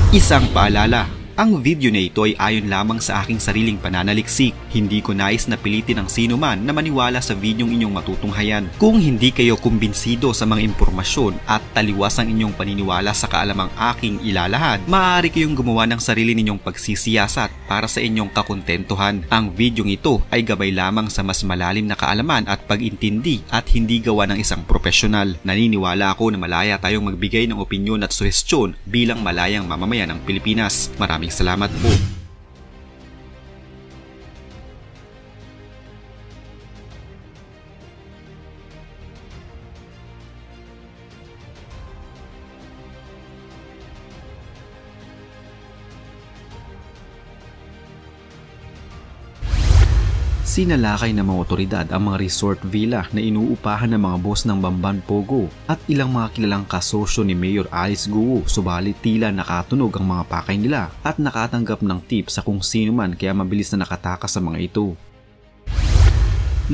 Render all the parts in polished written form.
Isang paalala, ang video na ito ay ayon lamang sa aking sariling pananaliksik. Hindi ko nais na pilitin ang sino man na maniwala sa videong inyong matutunghayan. Kung hindi kayo kumbinsido sa mga impormasyon at taliwas ang inyong paniniwala sa kaalamang aking ilalahad, maaari kayong gumawa ng sarili ninyong pagsisiyasat para sa inyong kakontentuhan. Ang videong ito ay gabay lamang sa mas malalim na kaalaman at pag-intindi at hindi gawa ng isang profesional. Naniniwala ako na malaya tayong magbigay ng opinyon at suhestyon bilang malayang mamamayan ng Pilipinas. Maraming salamat po. Sinalakay ng mga otoridad ang mga resort villa na inuupahan ng mga boss ng Bamban Pogo at ilang mga kilalang kasosyo ni Mayor Alice Guo, subalit tila nakatunog ang mga pakay nila at nakatanggap ng tip sa kung sino man kaya mabilis na nakatakas sa mga ito.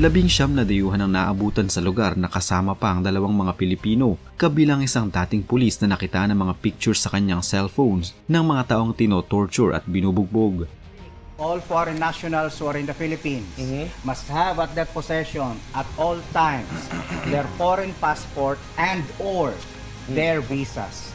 19 na dayuhan ang naabutan sa lugar na kasama pa ang 2 mga Pilipino, kabilang isang dating pulis na nakita ng mga pictures sa kanyang cellphones ng mga taong tino-torture at binubugbog. All foreign nationals who are in the Philippines must have at their possession at all times their foreign passport and or their visas.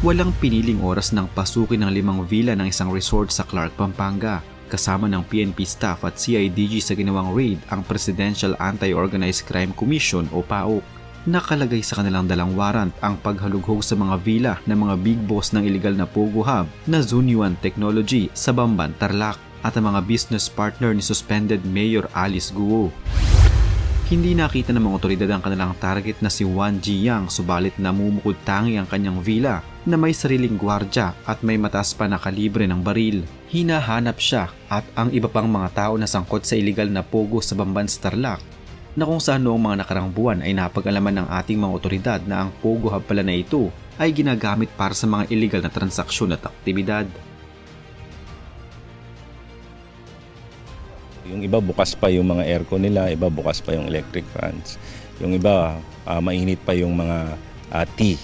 Walang piniling oras nang pasukin ng 5 villa ng isang resort sa Clark, Pampanga. Kasama ng PNP staff at CIDG sa ginawang raid ang Presidential Anti-Organized Crime Commission o PAOK. Nakalagay sa kanilang dalang warrant ang paghalughog sa mga villa ng mga big boss ng illegal na Pogo Hub na Zunyuan Technology sa Bamban, Tarlac at ang mga business partner ni suspended Mayor Alice Guo. Hindi nakita ng mga otoridad ang kanilang target na si Juan G. Yang, subalit namumukod tangi ang kanyang villa na may sariling gwardya at may mataas pa na kalibre ng baril. Hinahanap siya at ang iba pang mga tao na sangkot sa illegal na Pogo sa Bamban sa Tarlac, na kung saan noong mga nakarang buwan ay napag-alaman ng ating mga otoridad na ang Pogo Hub pala na ito ay ginagamit para sa mga illegal na transaksyon at aktibidad. Yung iba bukas pa yung mga aircon nila, iba bukas pa yung electric fans. Yung iba mainit pa yung mga tea.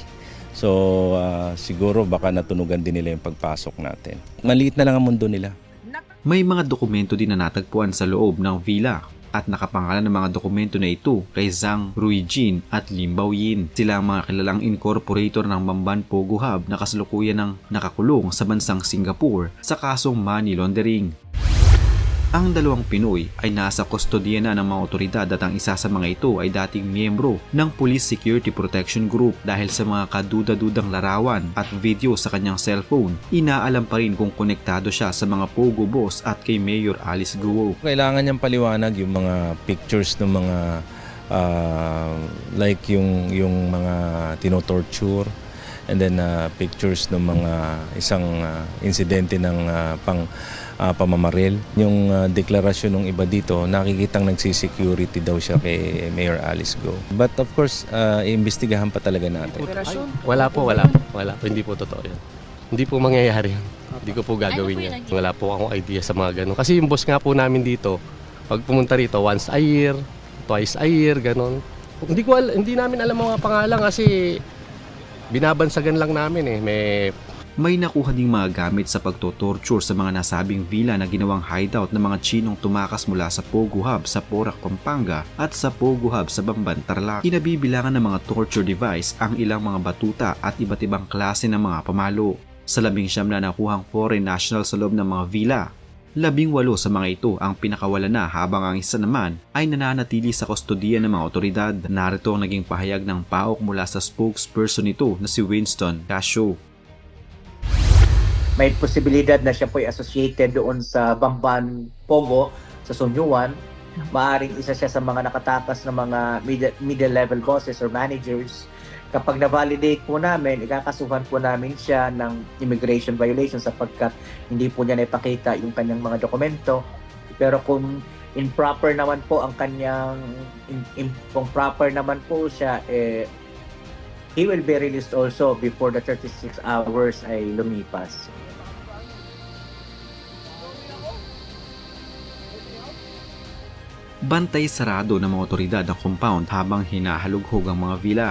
So siguro baka natunugan din nila yung pagpasok natin. Maliit na lang ang mundo nila. May mga dokumento din na natagpuan sa loob ng villa at nakapangalan ng mga dokumento na ito kay Zhang Ruijin at Lim Baoyin. Sila ang mga kilalang incorporator ng Bamban Pogo Hub na kasalukuyan ng nakakulong sa bansang Singapore sa kasong money laundering. Ang 2 Pinoy ay nasa kustodiya na ng mga otoridad at ang isa sa mga ito ay dating miyembro ng Police Security Protection Group. Dahil sa mga kaduda-dudang larawan at video sa kanyang cellphone, inaalam pa rin kung konektado siya sa mga Pogo boss at kay Mayor Alice Guo. Kailangan niyang paliwanag yung mga pictures ng mga like yung mga tinotorture, and then pictures ng mga isang insidente ng pamamaril. Yung deklarasyon ng iba dito, nakikitang nagsisecurity daw siya kay Mayor Alice Guo. But of course, iimbestigahan pa talaga natin. Wala po. Hindi po totoo yan. Hindi po mangyayari yan. Hindi ko po gagawin yan. Wala po akong idea sa mga ganun. Kasi yung boss nga po namin dito, pag pumunta rito, once a year, twice a year, ganun. Hindi namin alam mga pangalan kasi binabansagan lang namin eh. May nakuha ding mga gamit sa pagtotorture sa mga nasabing villa na ginawang hideout ng mga Chinong tumakas mula sa Pogo Hub sa Porac, Pampanga at sa Pogo Hub sa Bamban, Tarlac. Kinabibilangan ng mga torture device ang ilang mga batuta at iba't ibang klase ng mga pamalo. Sa 19 na nakuhang foreign national sa loob ng mga villa, 18 sa mga ito ang pinakawala na habang ang isa naman ay nananatili sa kustodiya ng mga otoridad. Narito ang naging pahayag ng PAOK mula sa spokesperson nito na si Winston Casio. May posibilidad na siya po ay associated doon sa Bamban Pogo sa Zunyuan. Maaring isa siya sa mga nakatakas na mga middle level bosses or managers. Kapag na-validate po namin, ikakasuhan po namin siya ng immigration violation sapagkat hindi po niya naipakita yung kanyang mga dokumento. Pero kung improper naman po ang kanyang, kung proper naman po siya, he will be released also before the 36 hours ay lumipas. Bantay sarado ng mga otoridad ang compound habang hinahalughog ang mga villa.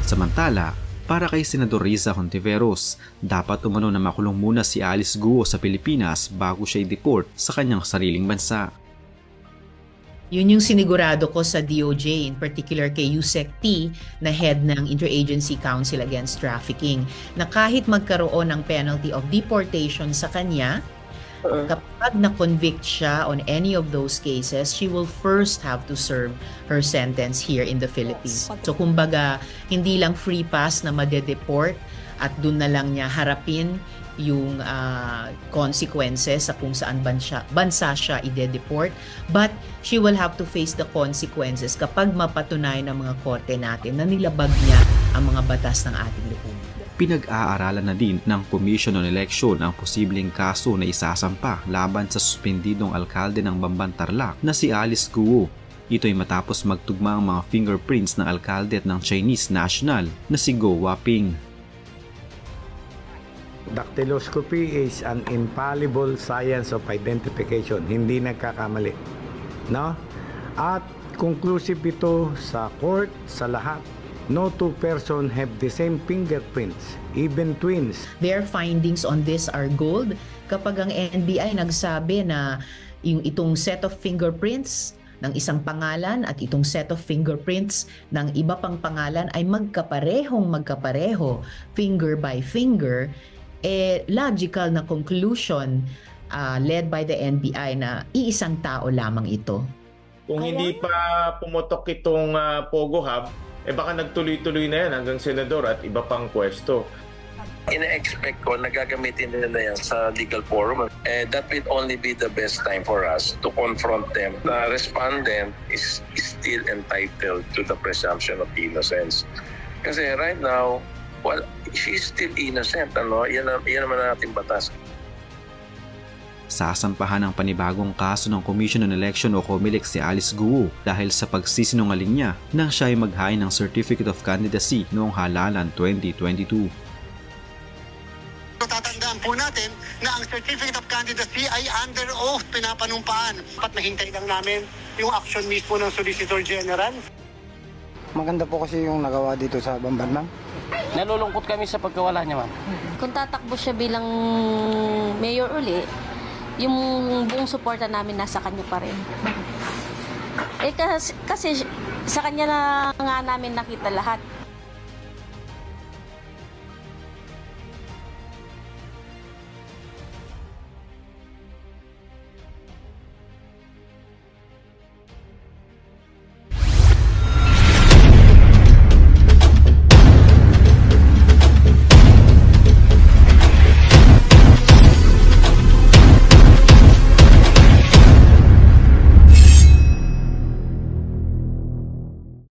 Samantala, Para kay Senador Riza Hontiveros, dapat umano na makulong muna si Alice Guo sa Pilipinas bago siya i-deport sa kanyang sariling bansa. Yun yung sinigurado ko sa DOJ, in particular kay Yusek T, na head ng Interagency Council Against Trafficking, na kahit magkaroon ng penalty of deportation sa kanya, kapag na-convict siya on any of those cases, she will first have to serve her sentence here in the Philippines. So kumbaga, hindi lang free pass na made-deport at dun na lang niya harapin yung consequences sa kung saan bansa siya ide-deport, but she will have to face the consequences kapag mapatunay ng mga korte natin na nilabag niya ang mga batas ng ating republika. Pinag-aaralan na din ng Commission on Election ang posibleng kaso na isasampa laban sa suspendidong alkalde ng Bamban Tarlac na si Alice Guo. Ito ay matapos magtugma ang mga fingerprints ng alkalde at ng Chinese national na si Go Waping. Dactyloscopy is an infallible science of identification. Hindi nagkakamali. No? At conclusive ito sa court, sa lahat. No two person have the same fingerprints, even twins. Their findings on this are gold. Kapag ang NBI nagsabi na itong set of fingerprints ng isang pangalan at itong set of fingerprints ng iba pang pangalan ay magkapareho, finger by finger, logical na conclusion led by the NBI na iisang tao lamang ito. Kung hindi pa pumutok itong Pogo Hub, baka nagtuloy-tuloy na yan hanggang senador at iba pang pwesto. Ina-expect ko na gagamitin nila yan sa legal forum. That will only be the best time for us to confront them. The respondent is still entitled to the presumption of innocence. Kasi right now, well, she's still innocent. Yan naman natin batas. Sasampahan ng panibagong kaso ng Commission on Election o COMELEC si Alice Guo dahil sa pagsisinungaling niya nang siya ay maghain ng Certificate of Candidacy noong halalan 2022. Tatandaan po natin na ang Certificate of Candidacy ay under oath pinapanumpaan. Dapat mahintay lang namin yung action mismo ng Solicitor General. Maganda po kasi yung nagawa dito sa Bamban, ma'am. Nalulungkot kami sa pagkawala niya, ma'am. Kung tatakbo siya bilang mayor uli, yung buong suporta namin nasa kanya pa rin. Kasi sa kanya na nga namin nakita lahat.